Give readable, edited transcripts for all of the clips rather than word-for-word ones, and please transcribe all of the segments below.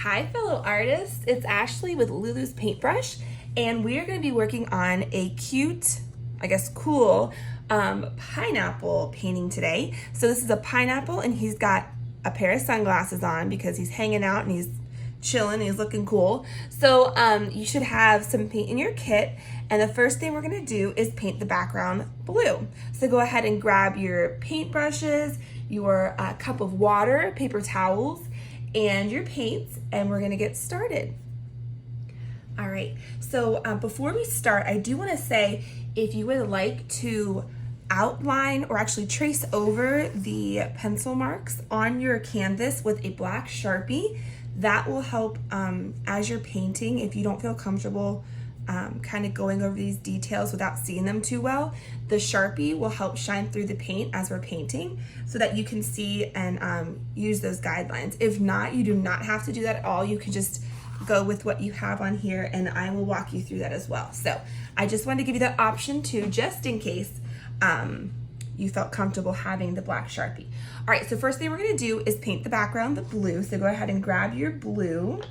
Hi fellow artists, it's Ashley with LuLu's Paintbrush, and we are going to be working on a cute, I guess cool, pineapple painting today. So this is a pineapple and he's got a pair of sunglasses on because he's hanging out and he's chilling, he's looking cool. So you should have some paint in your kit, and the first thing we're going to do is paint the background blue. So go ahead and grab your paintbrushes, your cup of water, paper towels, and your paints, and we're gonna get started. All right, so before we start, I do wanna say, if you would like to outline or actually trace over the pencil marks on your canvas with a black Sharpie, that will help as you're painting. If you don't feel comfortable kind of going over these details without seeing them too well, the Sharpie will help shine through the paint as we're painting so that you can see and use those guidelines. If not, you do not have to do that at all. You can just go with what you have on here, and I will walk you through that as well. So I just wanted to give you that option too, just in case you felt comfortable having the black Sharpie. All right, so first thing we're gonna do is paint the background, the blue. So go ahead and grab your blue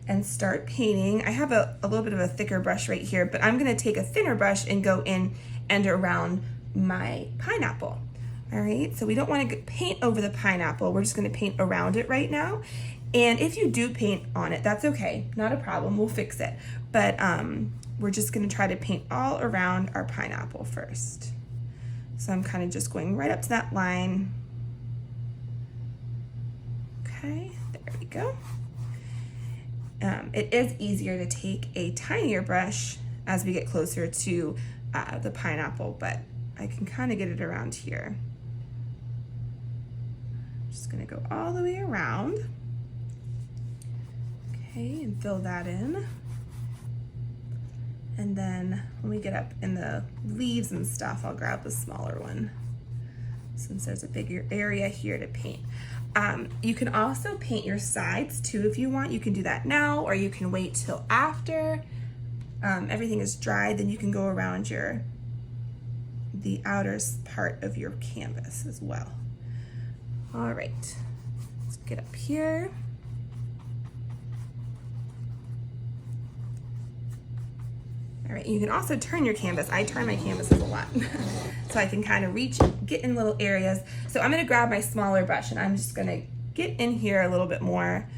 and start painting. I have a little bit of a thicker brush right here, but I'm gonna take a thinner brush and go in and around my pineapple. All right, so we don't wanna paint over the pineapple, we're just gonna paint around it right now. And if you do paint on it, that's okay, not a problem, we'll fix it. But we're just gonna try to paint all around our pineapple first. So I'm kind of just going right up to that line. Okay, there we go. It is easier to take a tinier brush as we get closer to the pineapple, but I can kind of get it around here. Just gonna go all the way around. Okay, and fill that in. And then when we get up in the leaves and stuff, I'll grab the smaller one since there's a bigger area here to paint. You can also paint your sides too if you want. You can do that now, or you can wait till after everything is dried, then you can go around the outer part of your canvas as well. All right, let's get up here. All right, you can also turn your canvas. I turn my canvases a lot. So I can kind of reach, get in little areas. So I'm gonna grab my smaller brush and I'm just gonna get in here a little bit more.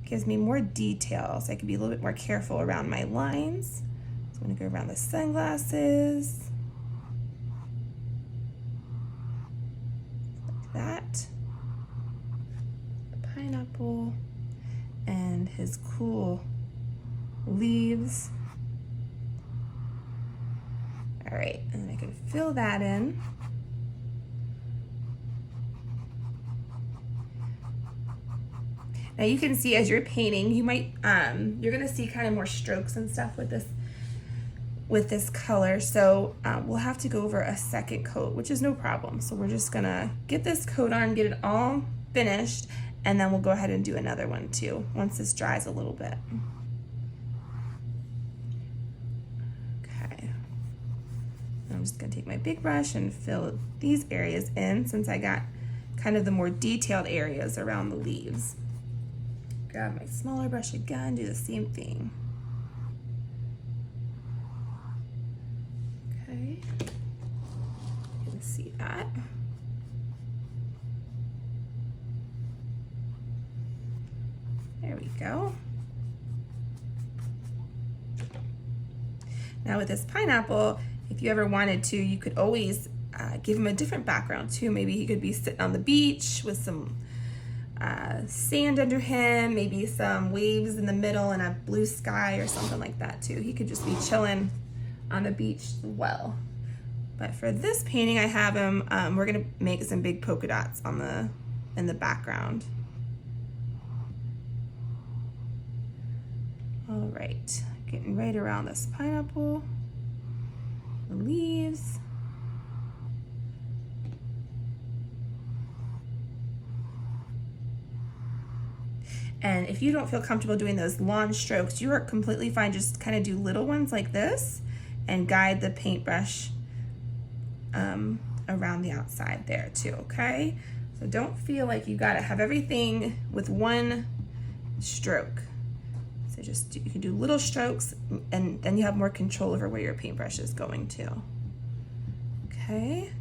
Gives me more detail, so I can be a little bit more careful around my lines. So I'm gonna go around the sunglasses. Like that. The pineapple and his cool leaves. All right, and then I can fill that in. Now you can see as you're painting, you might, you're gonna see kind of more strokes and stuff with this color. So we'll have to go over a second coat, which is no problem. So we're just gonna get this coat on, get it all finished, and then we'll go ahead and do another one too, once this dries a little bit. I'm just gonna take my big brush and fill these areas in since I got kind of the more detailed areas around the leaves. Grab my smaller brush again, do the same thing. Okay, you can see that. There we go. Now with this pineapple, if you ever wanted to, you could always give him a different background too. Maybe he could be sitting on the beach with some sand under him, maybe some waves in the middle and a blue sky or something like that too. He could just be chilling on the beach as well. But for this painting, I have him, we're gonna make some big polka dots on in the background. All right, getting right around this pineapple. The leaves. And if you don't feel comfortable doing those long strokes, you are completely fine. Just kind of do little ones like this and guide the paintbrush around the outside there too, okay? So don't feel like you gotta have everything with one stroke. So you can do little strokes, and then you have more control over where your paintbrush is going to. Okay,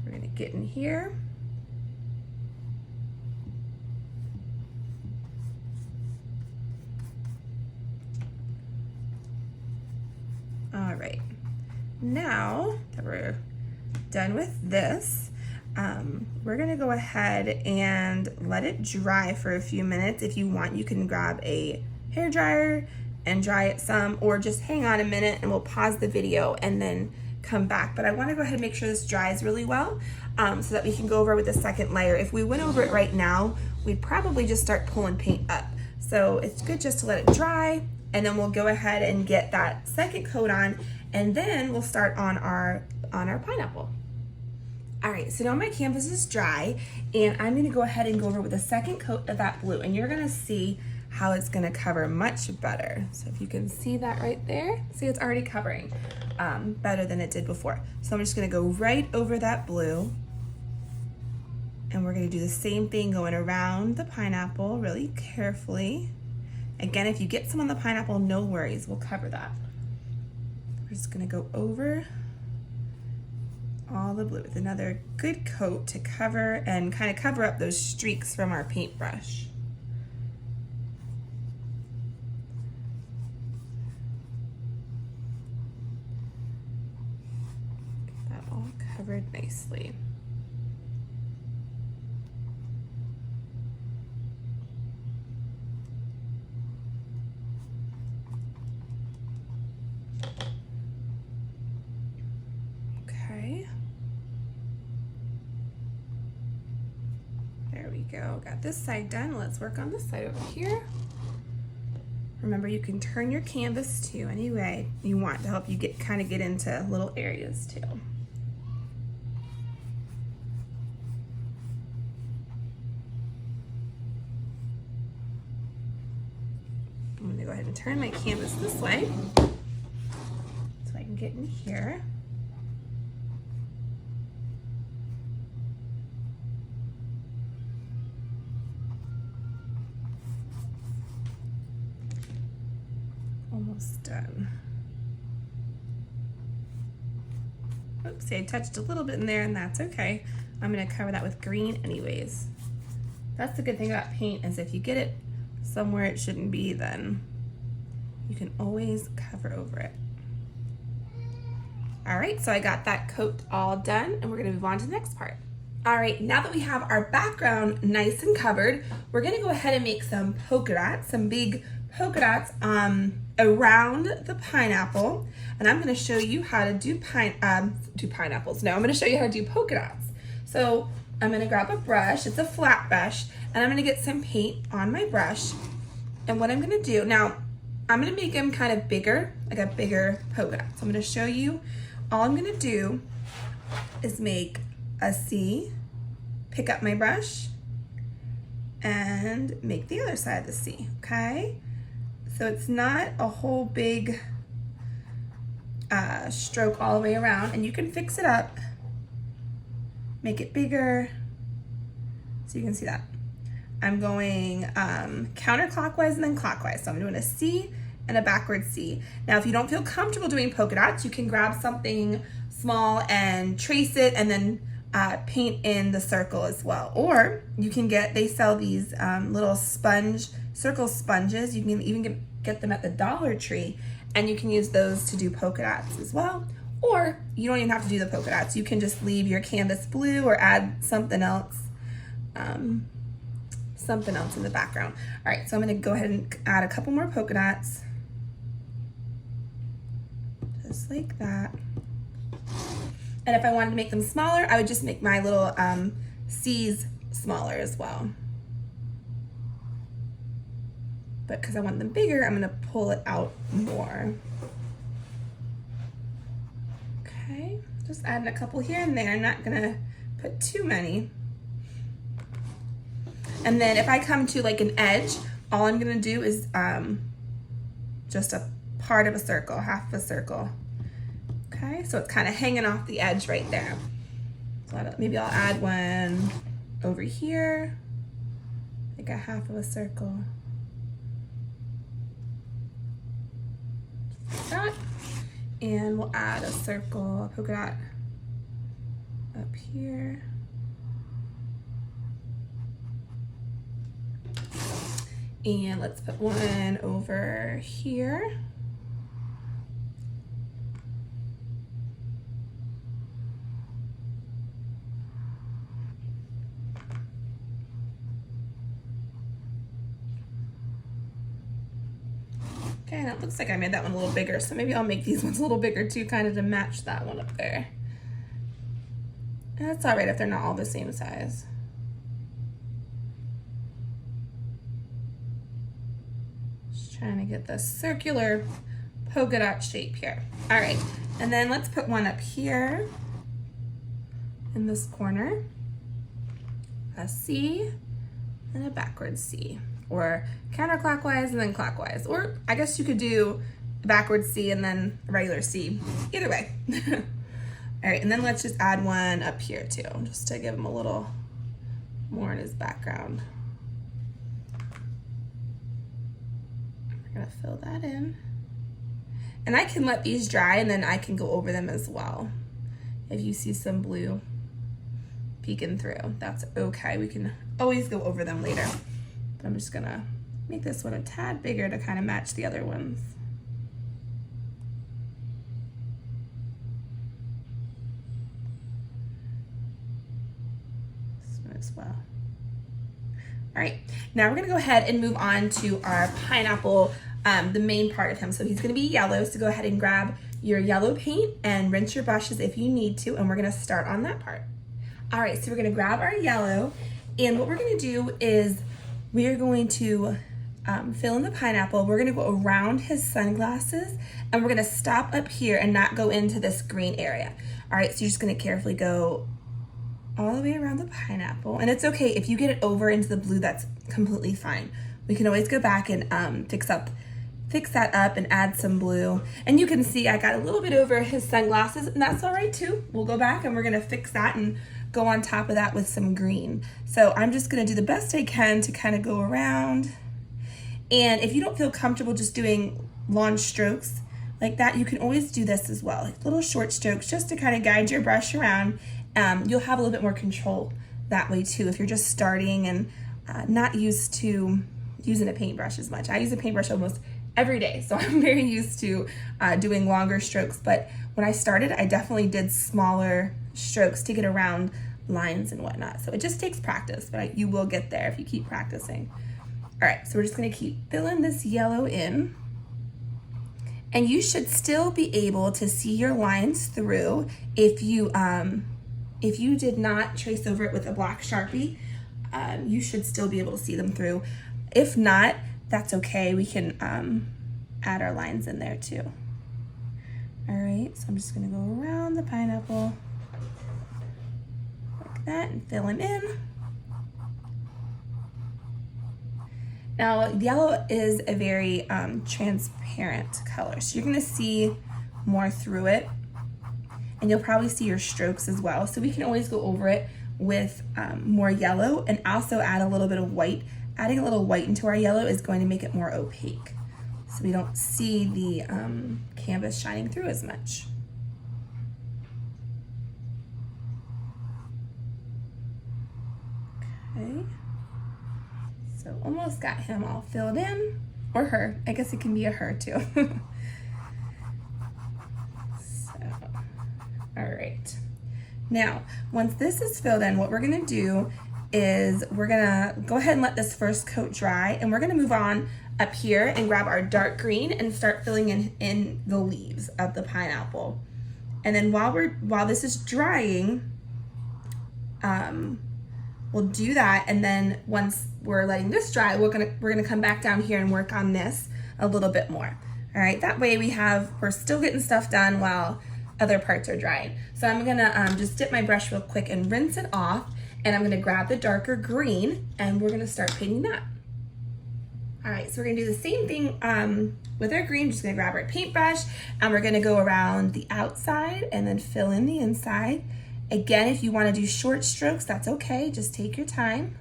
we're gonna get in here. All right, now that we're done with this, we're gonna go ahead and let it dry for a few minutes. If you want, you can grab a hair dryer and dry it some, or just hang on a minute and we'll pause the video and then come back. But I wanna go ahead and make sure this dries really well, so that we can go over with the second layer. If we went over it right now, we'd probably just start pulling paint up. So it's good just to let it dry, and then we'll go ahead and get that second coat on, and then we'll start on our pineapple. All right, so now my canvas is dry, and I'm gonna go ahead and go over with a second coat of that blue, and you're gonna see how it's gonna cover much better. So if you can see that right there, see it's already covering better than it did before. So I'm just gonna go right over that blue, and we're gonna do the same thing going around the pineapple really carefully. Again, if you get some on the pineapple, no worries, we'll cover that. We're just gonna go over all the blue with another good coat to cover and kind of cover up those streaks from our paintbrush. Get that all covered nicely. There we go, got this side done. Let's work on this side over here. Remember, you can turn your canvas to any way you want to help you kind of get into little areas too. I'm gonna go ahead and turn my canvas this way so I can get in here. Almost done. Oopsie, I touched a little bit in there, and that's okay. I'm gonna cover that with green anyways. That's the good thing about paint, is if you get it somewhere it shouldn't be, then you can always cover over it. All right, so I got that coat all done, and we're gonna move on to the next part. All right, now that we have our background nice and covered, we're gonna go ahead and make some polka dots, some big polka dots around the pineapple, and I'm going to show you how to do pineapples. No, I'm going to show you how to do polka dots. So I'm going to grab a brush, it's a flat brush, and I'm going to get some paint on my brush. And what I'm going to do, now I'm going to make them kind of bigger, like a bigger polka dot. So I'm going to show you, all I'm going to do is make a C, pick up my brush, and make the other side of the C, okay? So it's not a whole big stroke all the way around, and you can fix it up, make it bigger, so you can see that. I'm going counterclockwise and then clockwise. So I'm doing a C and a backward C. Now, if you don't feel comfortable doing polka dots, you can grab something small and trace it and then paint in the circle as well. Or you can they sell these little circle sponges. You can even get them at the Dollar Tree, and you can use those to do polka dots as well. Or you don't even have to do the polka dots. You can just leave your canvas blue or add something else in the background. All right, so I'm gonna go ahead and add a couple more polka dots. Just like that. And if I wanted to make them smaller, I would just make my little C's smaller as well. But because I want them bigger, I'm gonna pull it out more. Okay, just adding a couple here and there. I'm not gonna put too many. And then if I come to like an edge, all I'm gonna do is just a part of a circle, half of a circle. Okay, so it's kind of hanging off the edge right there. So maybe I'll add one over here, like a half of a circle. And we'll add a circle, a polka dot up here. And let's put one over here. Okay, and it looks like I made that one a little bigger, so maybe I'll make these ones a little bigger too, kind of to match that one up there. And that's all right if they're not all the same size. Just trying to get this circular polka dot shape here. All right, and then let's put one up here in this corner, a C and a backwards C, or counterclockwise and then clockwise, or I guess you could do a backwards C and then a regular C, either way. All right, and then let's just add one up here too, just to give him a little more in his background. We're gonna fill that in. And I can let these dry and then I can go over them as well. If you see some blue peeking through, that's okay. We can always go over them later. But I'm just gonna make this one a tad bigger to kind of match the other ones. This one as well. All right, now we're gonna go ahead and move on to our pineapple, the main part of him. So he's gonna be yellow, so go ahead and grab your yellow paint and rinse your brushes if you need to, and we're gonna start on that part. All right, so we're gonna grab our yellow, and what we're gonna do is we are going to fill in the pineapple. We're gonna go around his sunglasses, and we're gonna stop up here and not go into this green area. All right, so you're just gonna carefully go all the way around the pineapple, and it's okay if you get it over into the blue, that's completely fine. We can always go back and fix that up and add some blue. And you can see I got a little bit over his sunglasses, and that's all right too. We'll go back and we're gonna fix that and go on top of that with some green. So I'm just gonna do the best I can to kind of go around. And if you don't feel comfortable just doing long strokes like that, you can always do this as well, like little short strokes just to kind of guide your brush around. You'll have a little bit more control that way too if you're just starting and not used to using a paintbrush as much. I use a paintbrush almost every day, so I'm very used to doing longer strokes. But when I started, I definitely did smaller strokes to get around lines and whatnot. So it just takes practice, but you will get there if you keep practicing. All right, so we're just gonna keep filling this yellow in. And you should still be able to see your lines through. If you did not trace over it with a black Sharpie, you should still be able to see them through. If not, that's okay. We can add our lines in there too. All right, so I'm just gonna go around the pineapple like that and fill him in. Now, yellow is a very transparent color, so you're gonna see more through it, and you'll probably see your strokes as well. So we can always go over it with more yellow and also add a little bit of white. Adding a little white into our yellow is going to make it more opaque, so we don't see the canvas shining through as much. Okay, so almost got him all filled in, or her. I guess it can be a her too. So, all right. Now, once this is filled in, what we're gonna do is we're gonna go ahead and let this first coat dry, and we're gonna move on up here and grab our dark green and start filling in the leaves of the pineapple. And then while this is drying, we'll do that, and then once we're letting this dry, we're gonna come back down here and work on this a little bit more. All right, that way we're still getting stuff done while other parts are drying. So I'm gonna just dip my brush real quick and rinse it off, and I'm gonna grab the darker green and we're gonna start painting that. All right, so we're gonna do the same thing with our green. Just gonna grab our paintbrush and we're gonna go around the outside and then fill in the inside. Again, if you wanna do short strokes, that's okay, just take your time.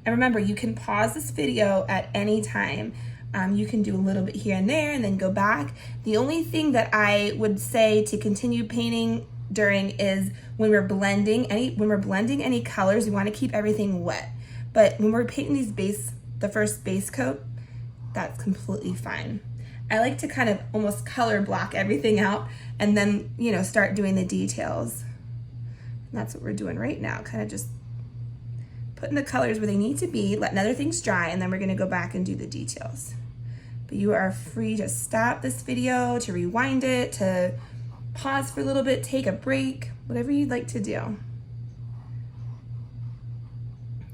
And remember, you can pause this video at any time, You can do a little bit here and there and then go back. The only thing that I would say to continue painting during is when we're blending any colors, we want to keep everything wet. But when we're painting the first base coat, that's completely fine. I like to kind of almost color block everything out and then, you know, start doing the details. And that's what we're doing right now, kind of just putting the colors where they need to be, letting other things dry, and then we're gonna go back and do the details. But you are free to stop this video, to rewind it, to pause for a little bit, take a break, whatever you'd like to do.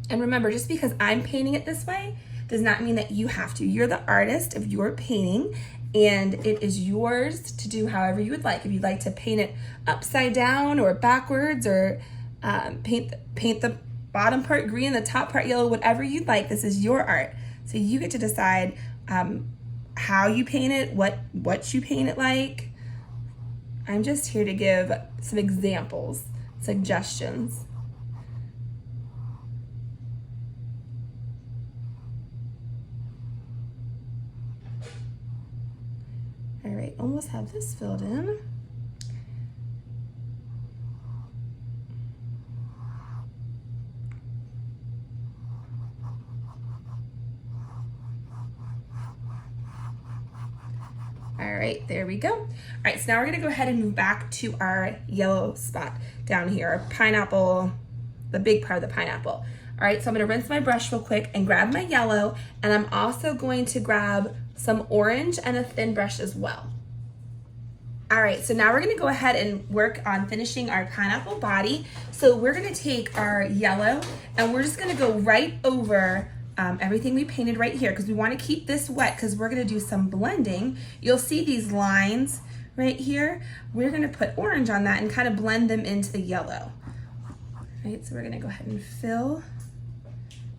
And remember, just because I'm painting it this way does not mean that you have to. You're the artist of your painting, and it is yours to do however you would like. If you'd like to paint it upside down or backwards, or paint the bottom part green, the top part yellow, whatever you'd like, this is your art. So you get to decide how you paint it, what you paint it like. I'm just here to give some examples, suggestions. All right, almost have this filled in. All right, there we go. All right, so now we're gonna go ahead and move back to our yellow spot down here, our pineapple, the big part of the pineapple. All right, so I'm gonna rinse my brush real quick and grab my yellow, and I'm also going to grab some orange and a thin brush as well. All right, so now we're gonna go ahead and work on finishing our pineapple body. So we're gonna take our yellow and we're just gonna go right over everything we painted right here, because we want to keep this wet because we're going to do some blending. You'll see these lines right here. We're going to put orange on that and kind of blend them into the yellow. All right, so we're going to go ahead and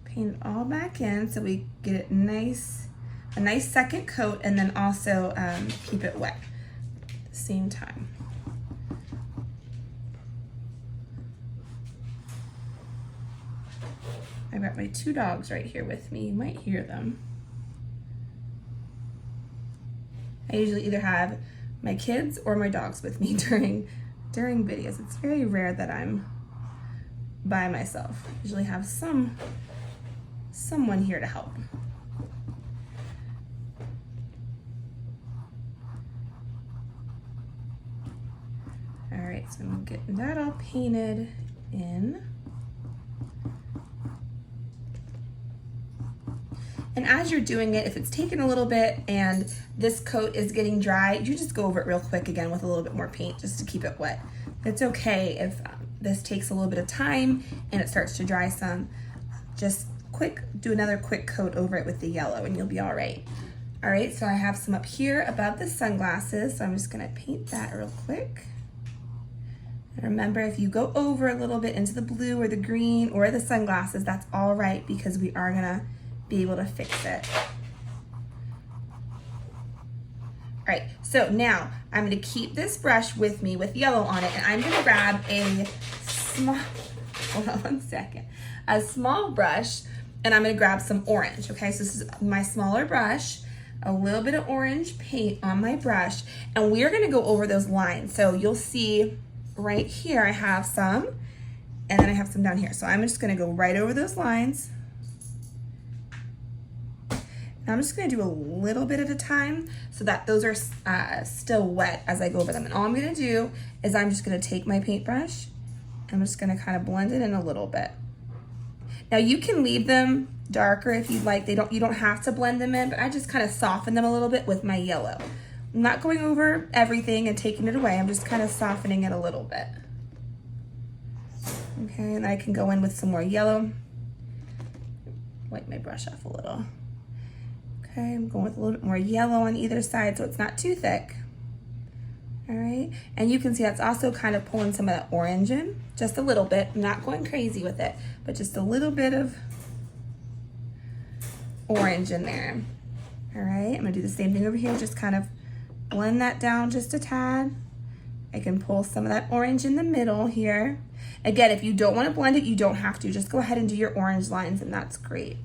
paint it all back in so we get it a nice second coat, and then also keep it wet at the same time. I've got my two dogs right here with me. You might hear them. I usually either have my kids or my dogs with me during videos. It's very rare that I'm by myself. I usually have someone here to help. All right, so I'm getting that all painted in. And as you're doing it, if it's taken a little bit and this coat is getting dry, you just go over it real quick again with a little bit more paint just to keep it wet. It's okay if this takes a little bit of time and it starts to dry some. Just do another quick coat over it with the yellow and you'll be all right. All right, so I have some up here above the sunglasses, so I'm just gonna paint that real quick. And remember, if you go over a little bit into the blue or the green or the sunglasses, that's all right, because we are gonna be able to fix it. All right, so now I'm gonna keep this brush with me with yellow on it, and I'm gonna grab a small, hold on one second, a small brush, and I'm gonna grab some orange, okay? So this is my smaller brush, a little bit of orange paint on my brush, and we're gonna go over those lines. So you'll see right here, I have some, and then I have some down here. So I'm just gonna go right over those lines. I'm just gonna do a little bit at a time so that those are still wet as I go over them. And all I'm gonna do is I'm just gonna take my paintbrush, I'm just gonna kind of blend it in a little bit. Now you can leave them darker if you'd like. You don't have to blend them in, but I just kind of soften them a little bit with my yellow. I'm not going over everything and taking it away. I'm just kind of softening it a little bit. Okay, and then I can go in with some more yellow. Wipe my brush off a little. Okay, I'm going with a little bit more yellow on either side so it's not too thick. All right, and you can see that's also kind of pulling some of that orange in, just a little bit. I'm not going crazy with it, but just a little bit of orange in there. All right, I'm gonna do the same thing over here, just kind of blend that down just a tad. I can pull some of that orange in the middle here. Again, if you don't wanna blend it, you don't have to. Just go ahead and do your orange lines and that's great.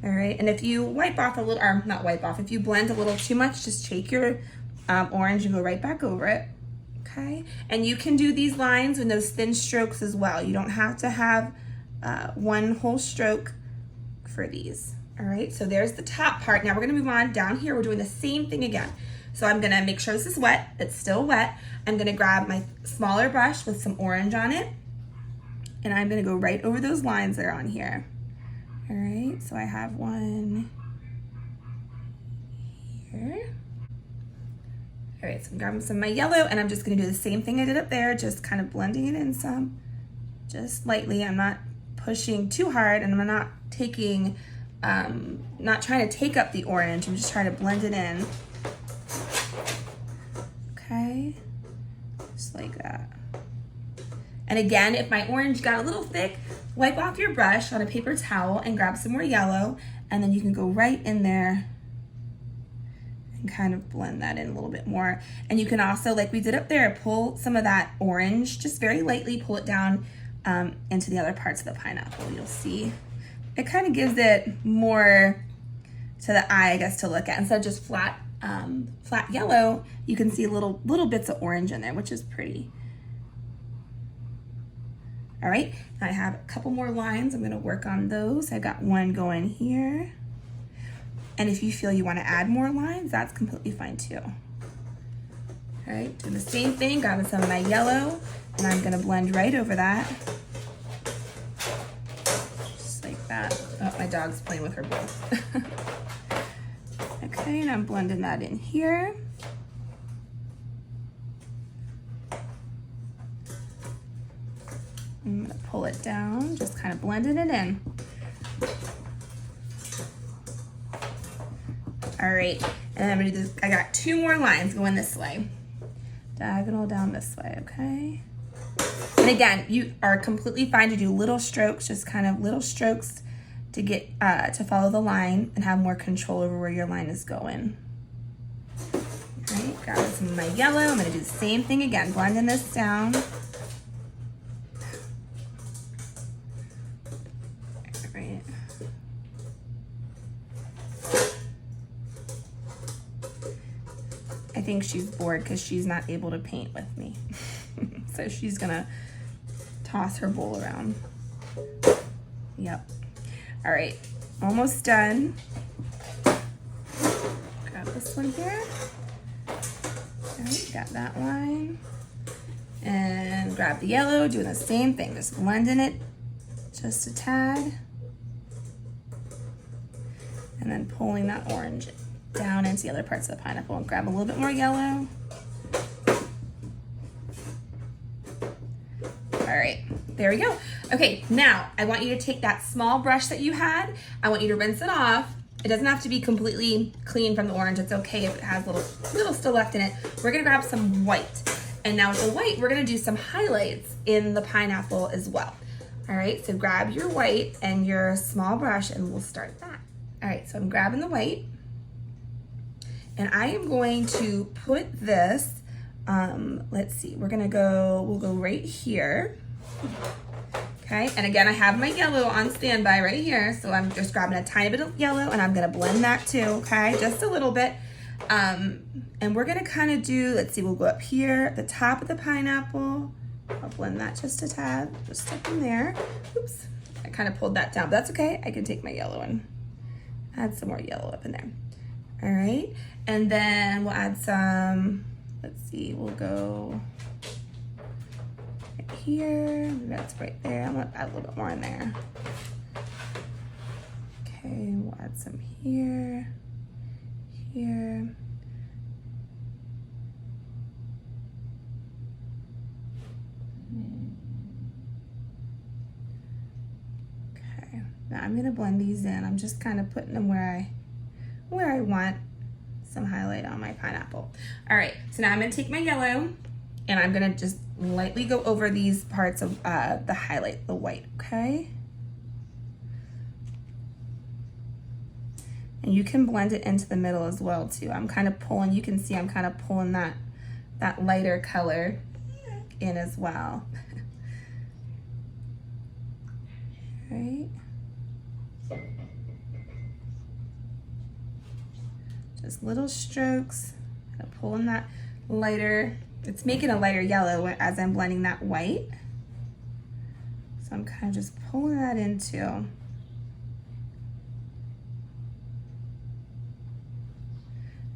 All right, and if you wipe off a little, or not wipe off, if you blend a little too much, just take your orange and go right back over it. Okay, and you can do these lines with those thin strokes as well. You don't have to have one whole stroke for these. All right, so there's the top part. Now we're gonna move on down here. We're doing the same thing again. So I'm gonna make sure this is wet. It's still wet. I'm gonna grab my smaller brush with some orange on it, and I'm gonna go right over those lines that are on here. All right, so I have one here. All right, so I'm grabbing some of my yellow, and I'm just gonna do the same thing I did up there, just kind of blending it in some, just lightly. I'm not pushing too hard, and I'm not taking, not trying to take up the orange. I'm just trying to blend it in. Okay, just like that. And again, if my orange got a little thick, wipe off your brush on a paper towel and grab some more yellow, and then you can go right in there and kind of blend that in a little bit more. And you can also, like we did up there, pull some of that orange, just very lightly pull it down into the other parts of the pineapple. You'll see it kind of gives it more to the eye, I guess, to look at. Instead of just flat yellow, you can see little bits of orange in there, which is pretty. All right, I have a couple more lines. I'm gonna work on those. I got one going here. And if you feel you wanna add more lines, that's completely fine too. All right, doing the same thing, grabbing some of my yellow, and I'm gonna blend right over that. Just like that. Oh, my dog's playing with her bowl. Okay, and I'm blending that in here. I'm gonna pull it down, just kind of blending it in. All right, and I'm gonna do this. I got two more lines going this way. Diagonal down this way, okay? And again, you are completely fine to do little strokes, just kind of little strokes to get, to follow the line and have more control over where your line is going. All right, grab some of my yellow. I'm gonna do the same thing again, blending this down. I think she's bored because she's not able to paint with me. So she's gonna toss her bowl around. Yep. All right, almost done. Grab this one here. All right, got that line. And grab the yellow, doing the same thing, just blending it just a tad. And then pulling that orange down into the other parts of the pineapple, and grab a little bit more yellow. All right, there we go. Okay, now I want you to take that small brush that you had. I want you to rinse it off. It doesn't have to be completely clean from the orange. It's okay if it has little still left in it. We're gonna grab some white. And now with the white, we're gonna do some highlights in the pineapple as well. All right, so grab your white and your small brush and we'll start that. All right, so I'm grabbing the white. And I am going to put this, let's see, we'll go right here. Okay, and again, I have my yellow on standby right here, so I'm just grabbing a tiny bit of yellow and I'm gonna blend that too, okay, just a little bit. And we're gonna kind of do, let's see, we'll go up here at the top of the pineapple. I'll blend that just a tad, just up in there. Oops, I kind of pulled that down, but that's okay. I can take my yellow and add some more yellow up in there. All right, and then we'll add some, let's see, we'll go right here, that's right there. I'm gonna add a little bit more in there. Okay, we'll add some here, here. Okay, now I'm gonna blend these in. I'm just kind of putting them where I want some highlight on my pineapple. All right, so now I'm gonna take my yellow and I'm gonna just lightly go over these parts of the highlight, the white, okay? And you can blend it into the middle as well too. I'm kind of pulling, you can see I'm kind of pulling that lighter color in as well. Right? Just little strokes, kind of pulling that lighter. It's making a lighter yellow as I'm blending that white. So I'm kind of just pulling that into.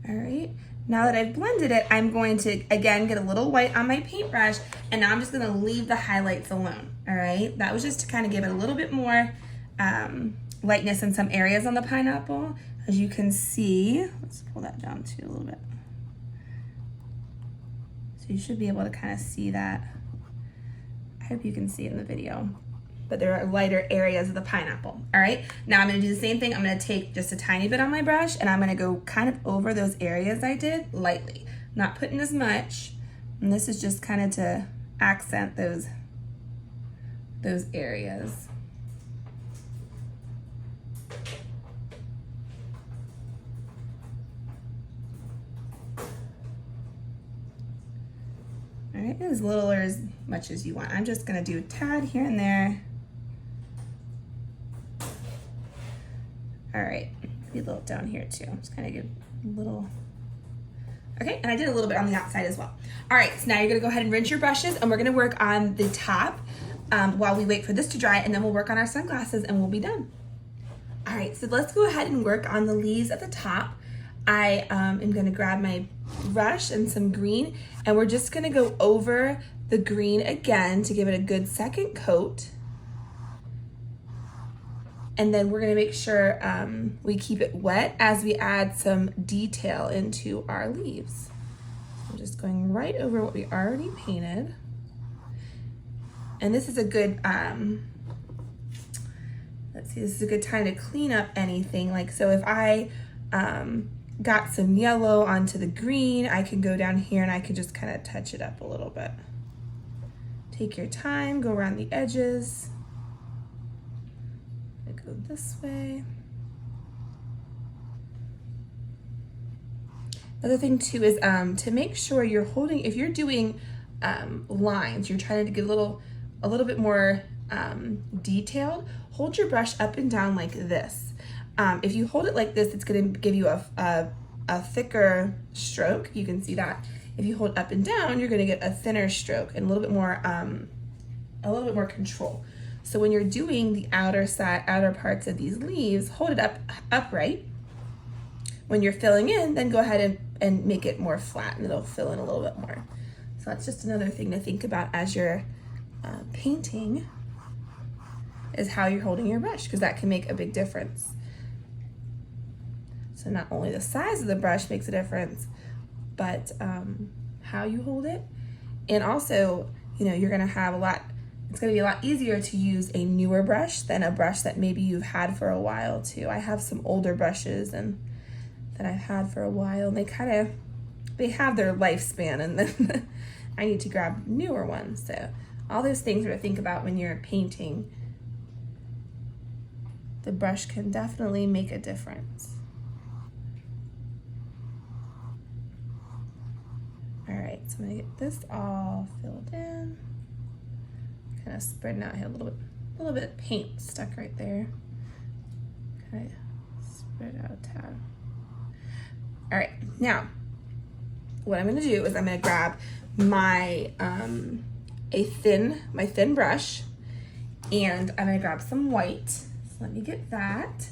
All right, now that I've blended it, I'm going to, again, get a little white on my paintbrush, and now I'm just gonna leave the highlights alone, all right? That was just to kind of give it a little bit more lightness in some areas on the pineapple. As you can see, let's pull that down too a little bit. So you should be able to kind of see that. I hope you can see it in the video, but there are lighter areas of the pineapple. All right, now I'm gonna do the same thing. I'm gonna take just a tiny bit on my brush and I'm gonna go kind of over those areas I did lightly, not putting as much. And this is just kind of to accent those areas. All right, as little or as much as you want. I'm just gonna do a tad here and there. All right, maybe a little down here too. I'm just kind of give a little. Okay, and I did a little bit on the outside as well. All right, so now you're gonna go ahead and rinse your brushes, and we're gonna work on the top while we wait for this to dry, and then we'll work on our sunglasses and we'll be done. All right, so let's go ahead and work on the leaves at the top. I am gonna grab my brush and some green, and we're just gonna go over the green again to give it a good second coat. And then we're gonna make sure we keep it wet as we add some detail into our leaves. So I'm just going right over what we already painted. And this is a good, let's see, this is a good time to clean up anything. Like, so if I got some yellow onto the green, I can go down here and I can just kind of touch it up a little bit. Take your time, go around the edges. Go this way. Another thing too is to make sure you're holding, if you're doing lines, you're trying to get a little bit more detailed, hold your brush up and down like this. If you hold it like this, it's going to give you a thicker stroke. You can see that. If you hold up and down, you're going to get a thinner stroke and a little bit more control. So when you're doing the outer parts of these leaves, hold it upright. When you're filling in, then go ahead and make it more flat, and it'll fill in a little bit more. So that's just another thing to think about as you're painting, is how you're holding your brush, because that can make a big difference. So not only the size of the brush makes a difference, but how you hold it. And also, you know, you're gonna have it's gonna be a lot easier to use a newer brush than a brush that maybe you've had for a while too. I have some older brushes that I've had for a while, and they have their lifespan, and then I need to grab newer ones. So all those things are to think about when you're painting. The brush can definitely make a difference. All right, so I'm gonna get this all filled in. Kind of spreading out here a little bit of paint stuck right there. Kind of spread out a tad. All right, now what I'm gonna do is I'm gonna grab my thin brush, and I'm gonna grab some white. So let me get that,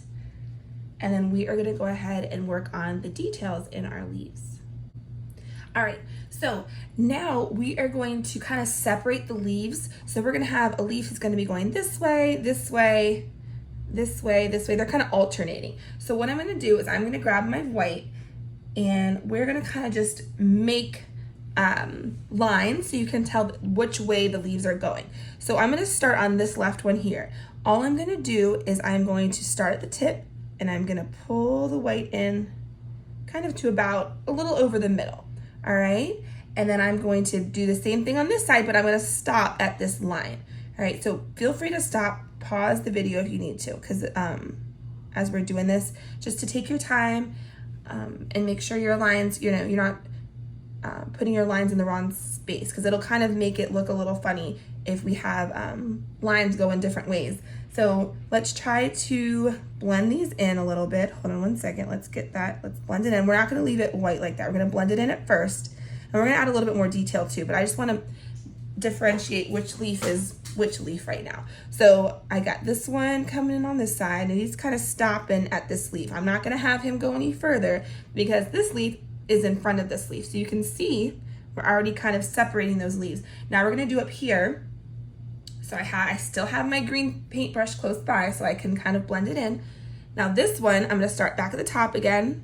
and then we are gonna go ahead and work on the details in our leaves. All right, so now we are going to kind of separate the leaves. So we're gonna have a leaf that's gonna be going this way, this way, this way, this way. They're kind of alternating. So what I'm gonna do is I'm gonna grab my white, and we're gonna kind of just make lines so you can tell which way the leaves are going. So I'm gonna start on this left one here. All I'm gonna do is I'm going to start at the tip, and I'm gonna pull the white in kind of to about a little over the middle. All right, and then I'm going to do the same thing on this side, but I'm going to stop at this line. All right, so feel free to stop, pause the video if you need to, because as we're doing this, just to take your time and make sure your lines, you know, you're not putting your lines in the wrong space, because it'll kind of make it look a little funny if we have lines go in different ways. So let's try to blend these in a little bit. Hold on one second. Let's get that. Let's blend it in. We're not going to leave it white like that. We're going to blend it in at first. And we're going to add a little bit more detail too. But I just want to differentiate which leaf is which leaf right now. So I got this one coming in on this side, and he's kind of stopping at this leaf. I'm not going to have him go any further because this leaf is in front of this leaf. So you can see we're already kind of separating those leaves. Now we're going to do up here. So I still have my green paintbrush close by so I can kind of blend it in. Now this one, I'm going to start back at the top again,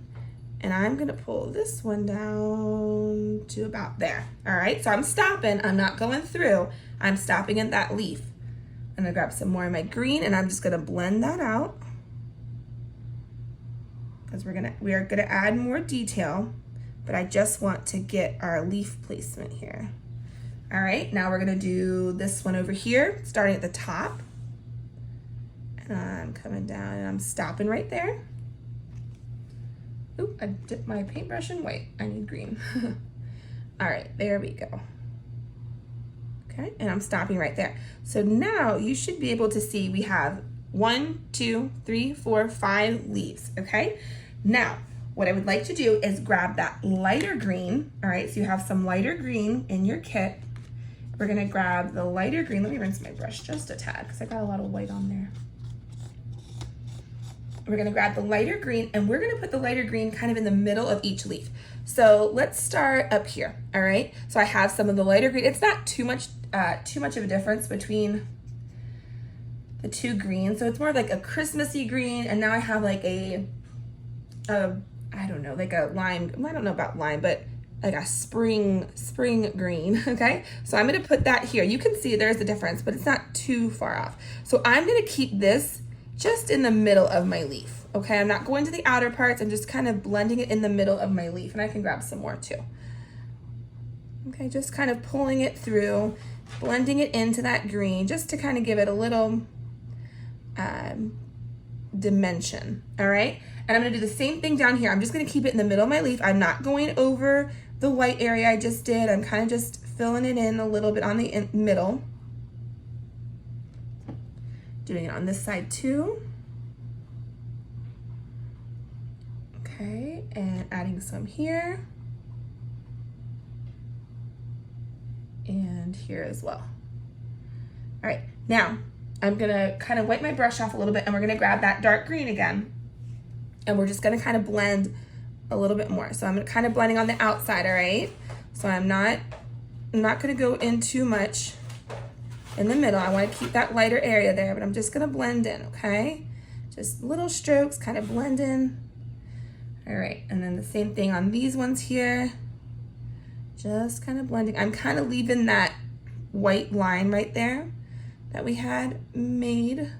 and I'm going to pull this one down to about there. All right, so I'm stopping. I'm not going through. I'm stopping at that leaf. I'm going to grab some more of my green, and I'm just going to blend that out because we are going to add more detail, but I just want to get our leaf placement here. All right, now we're gonna do this one over here, starting at the top. And I'm coming down and I'm stopping right there. Oop, I dipped my paintbrush in white. I need green. All right, there we go. Okay, and I'm stopping right there. So now you should be able to see we have 1, 2, 3, 4, 5 leaves, okay? Now, what I would like to do is grab that lighter green, all right? So you have some lighter green in your kit. We're gonna grab the lighter green. Let me rinse my brush just a tad because I got a lot of white on there. We're gonna grab the lighter green, and we're gonna put the lighter green kind of in the middle of each leaf. So let's start up here, all right? So I have some of the lighter green. It's not too much of a difference between the two greens. So it's more like a Christmassy green, and now I have like I don't know, like a lime, I don't know about lime, but like a spring green, okay? So I'm gonna put that here. You can see there's a difference, but it's not too far off. So I'm gonna keep this just in the middle of my leaf, okay? I'm not going to the outer parts. I'm just kind of blending it in the middle of my leaf, and I can grab some more too. Okay, just kind of pulling it through, blending it into that green, just to kind of give it a little dimension, all right? And I'm gonna do the same thing down here. I'm just gonna keep it in the middle of my leaf. I'm not going over the white area I just did. I'm kind of just filling it in a little bit on the middle. Doing it on this side too. Okay, and adding some here. And here as well. All right, now I'm gonna kind of wipe my brush off a little bit, and we're gonna grab that dark green again. And we're just gonna kind of blend a little bit more. So I'm kind of blending on the outside, all right? So I'm not gonna go in too much in the middle. I wanna keep that lighter area there, but I'm just gonna blend in, okay? Just little strokes, kind of blend in. All right, and then the same thing on these ones here. Just kind of blending. I'm kind of leaving that white line right there that we had made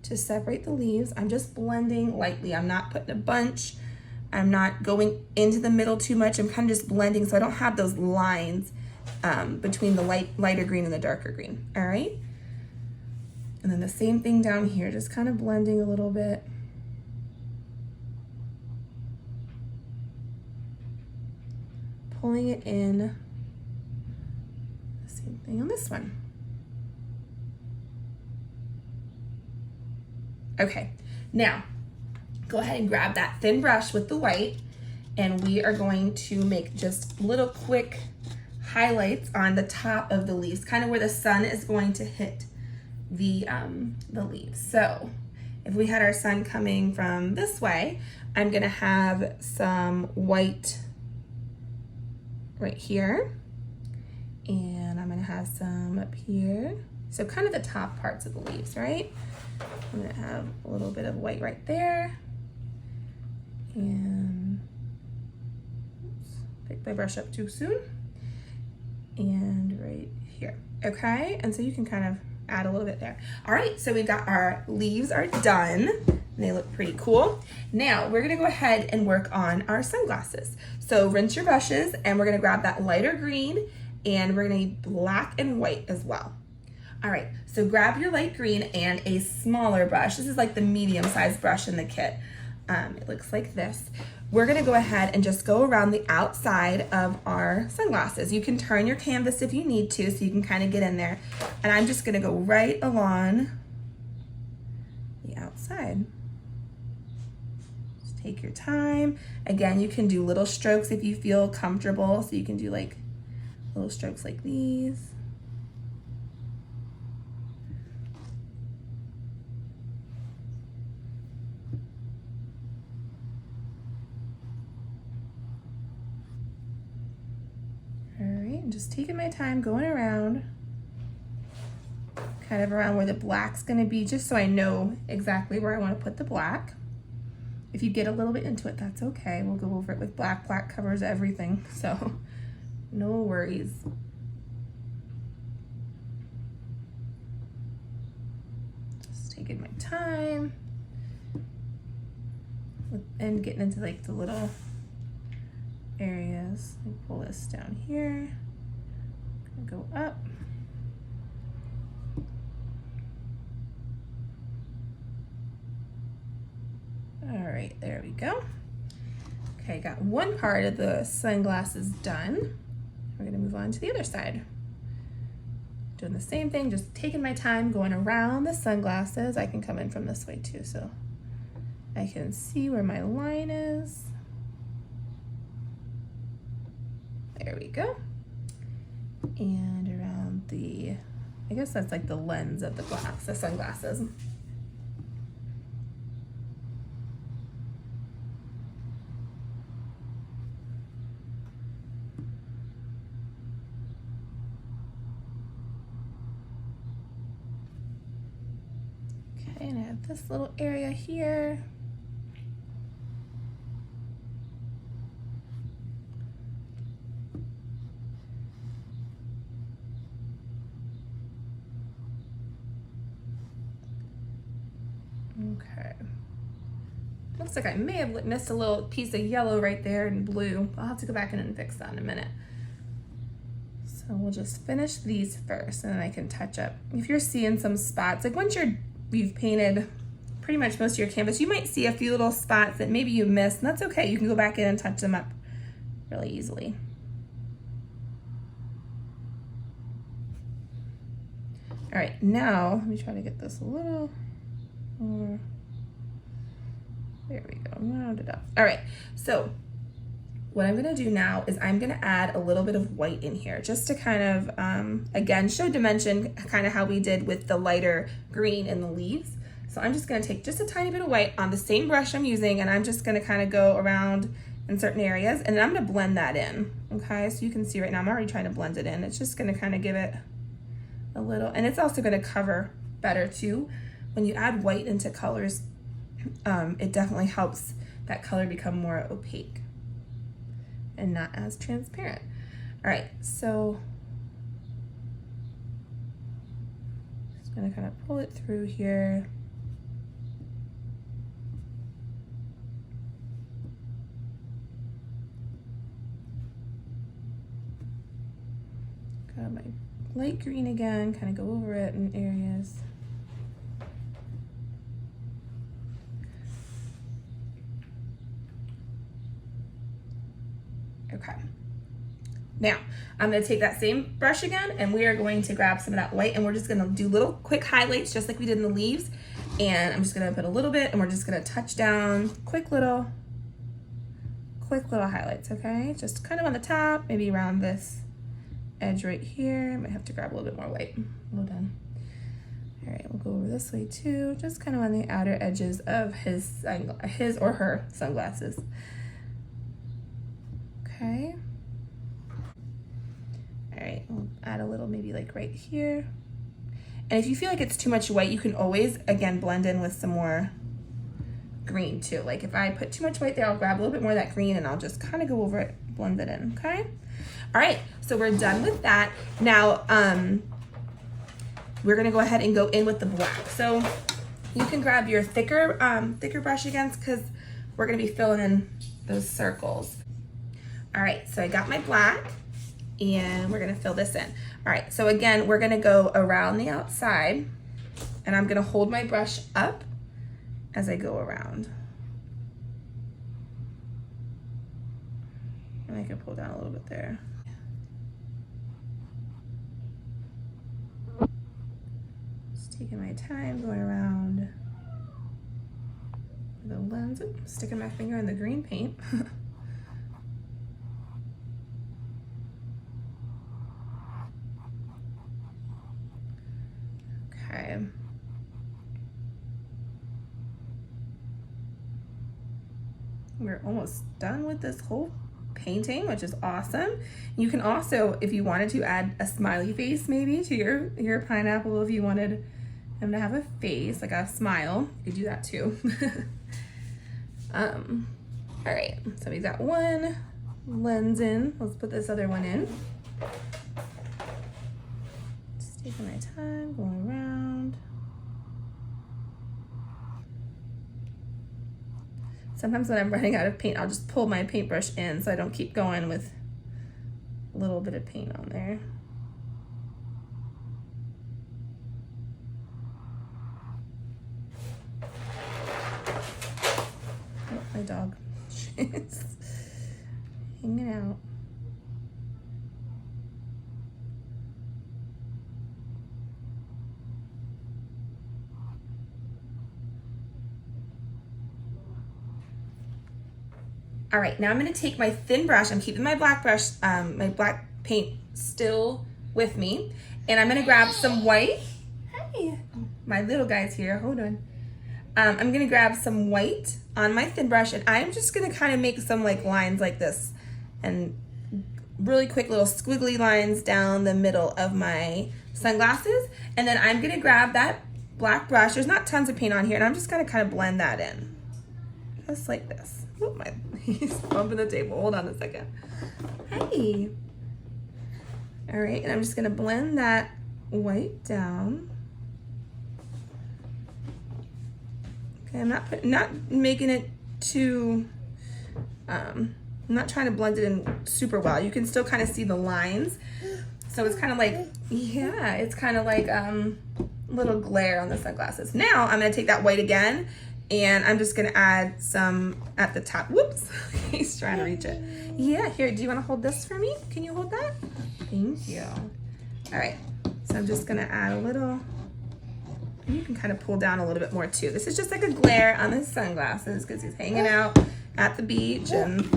to separate the leaves. I'm just blending lightly. I'm not putting a bunch. I'm not going into the middle too much. I'm kind of just blending so I don't have those lines between the lighter green and the darker green, all right? And then the same thing down here, just kind of blending a little bit. Pulling it in. Same thing on this one. Okay, now go ahead and grab that thin brush with the white, and we are going to make just little quick highlights on the top of the leaves, kind of where the sun is going to hit the leaves. So if we had our sun coming from this way, I'm gonna have some white right here, and I'm gonna have some up here. So kind of the top parts of the leaves, right? I'm gonna have a little bit of white right there. And oops, picked my brush up too soon. And right here, okay? And so you can kind of add a little bit there. All right, so we've got our leaves are done. And they look pretty cool. Now we're gonna go ahead and work on our sunglasses. So rinse your brushes, and we're gonna grab that lighter green, and we're gonna need black and white as well. All right, so grab your light green and a smaller brush. This is like the medium-sized brush in the kit. It looks like this. We're gonna go ahead and just go around the outside of our sunglasses. You can turn your canvas if you need to, so you can kind of get in there. And I'm just gonna go right along side. Just take your time. Again, you can do little strokes if you feel comfortable. So you can do like little strokes like these. All right, and just taking my time going around, kind of around where the black's gonna be, just so I know exactly where I wanna put the black. If you get a little bit into it, that's okay. We'll go over it with black. Black covers everything, so no worries. Just taking my time and getting into like the little areas. Let me pull this down here. Go up. All right, there we go. Okay, got one part of the sunglasses done. We're gonna move on to the other side. Doing the same thing, just taking my time going around the sunglasses. I can come in from this way too, so I can see where my line is. There we go. And around the, I guess that's like the lens of the glass, the sunglasses. Okay, and I have this little area here. Okay. Looks like I may have missed a little piece of yellow right there and blue. I'll have to go back in and fix that in a minute. So we'll just finish these first and then I can touch up. If you're seeing some spots, like once you've painted pretty much most of your canvas, you might see a few little spots that maybe you missed, and that's okay. You can go back in and touch them up really easily. All right, now let me try to get this a little more. There we go, round it up. All right, so what I'm gonna do now is I'm gonna add a little bit of white in here just to kind of, again, show dimension, kind of how we did with the lighter green in the leaves. So I'm just gonna take just a tiny bit of white on the same brush I'm using, and I'm just gonna kind of go around in certain areas, and then I'm gonna blend that in, okay? So you can see right now, I'm already trying to blend it in. It's just gonna kind of give it a little, and it's also gonna cover better too. When you add white into colors, it definitely helps that color become more opaque and not as transparent. All right, so just gonna kind of pull it through here. Got my light green again, kind of go over it in areas. Okay. Now, I'm gonna take that same brush again, and we are going to grab some of that white, and we're just gonna do little quick highlights just like we did in the leaves. And I'm just gonna put a little bit, and we're just gonna touch down quick little highlights, okay? Just kind of on the top, maybe around this edge right here. I might have to grab a little bit more white. Well done. All right, we'll go over this way too, just kind of on the outer edges of his or her sunglasses. Okay. All right, we'll add a little maybe like right here. And if you feel like it's too much white, you can always, again, blend in with some more green too. Like if I put too much white there, I'll grab a little bit more of that green and I'll just kind of go over it, blend it in, okay? All right, so we're done with that. Now, we're gonna go ahead and go in with the black. So you can grab your thicker brush again, because we're gonna be filling in those circles. All right, so I got my black and we're gonna fill this in. All right, so again, we're gonna go around the outside and I'm gonna hold my brush up as I go around. And I can pull down a little bit there. Just taking my time going around. lens. I'm sticking my finger in the green paint. Okay. We're almost done with this whole painting, which is awesome. You can also, if you wanted to, add a smiley face maybe to your pineapple. If you wanted him to have a face, like a smile, you could do that too. All right, so we've got one lens in. Let's put this other one in. Just taking my time, going around. Sometimes when I'm running out of paint, I'll just pull my paintbrush in so I don't keep going with a little bit of paint on there. Oh, my dog is hanging out. All right, now I'm gonna take my thin brush. I'm keeping my black brush, my black paint still with me. And I'm gonna grab some white. Hey, my little guy's here, hold on. I'm gonna grab some white on my thin brush, and I'm just gonna kind of make some like lines like this and really quick little squiggly lines down the middle of my sunglasses. And then I'm gonna grab that black brush. There's not tons of paint on here, and I'm just gonna kind of blend that in. Just like this. Oh, he's bumping the table. Hold on a second. Hey. All right, and I'm just gonna blend that white down. Okay, I'm not making it too. I'm not trying to blend it in super well. You can still kind of see the lines. So it's kind of like, yeah, it's kind of like little glare on the sunglasses. Now I'm gonna take that white again, and I'm just gonna add some at the top. Whoops, he's trying to reach it. Yeah, here, do you wanna hold this for me? Can you hold that? Thank you. All right, so I'm just gonna add a little, and you can kind of pull down a little bit more too. This is just like a glare on his sunglasses because he's hanging out at the beach. And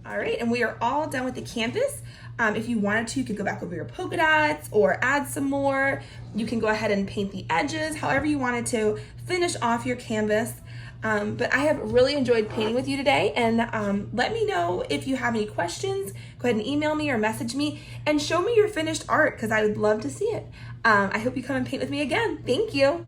all right, and we are all done with the canvas. If you wanted to, you could go back over your polka dots or add some more. You can go ahead and paint the edges, however you wanted to finish off your canvas. But I have really enjoyed painting with you today, and let me know if you have any questions. Go ahead and email me or message me and show me your finished art because I would love to see it. I hope you come and paint with me again. Thank you.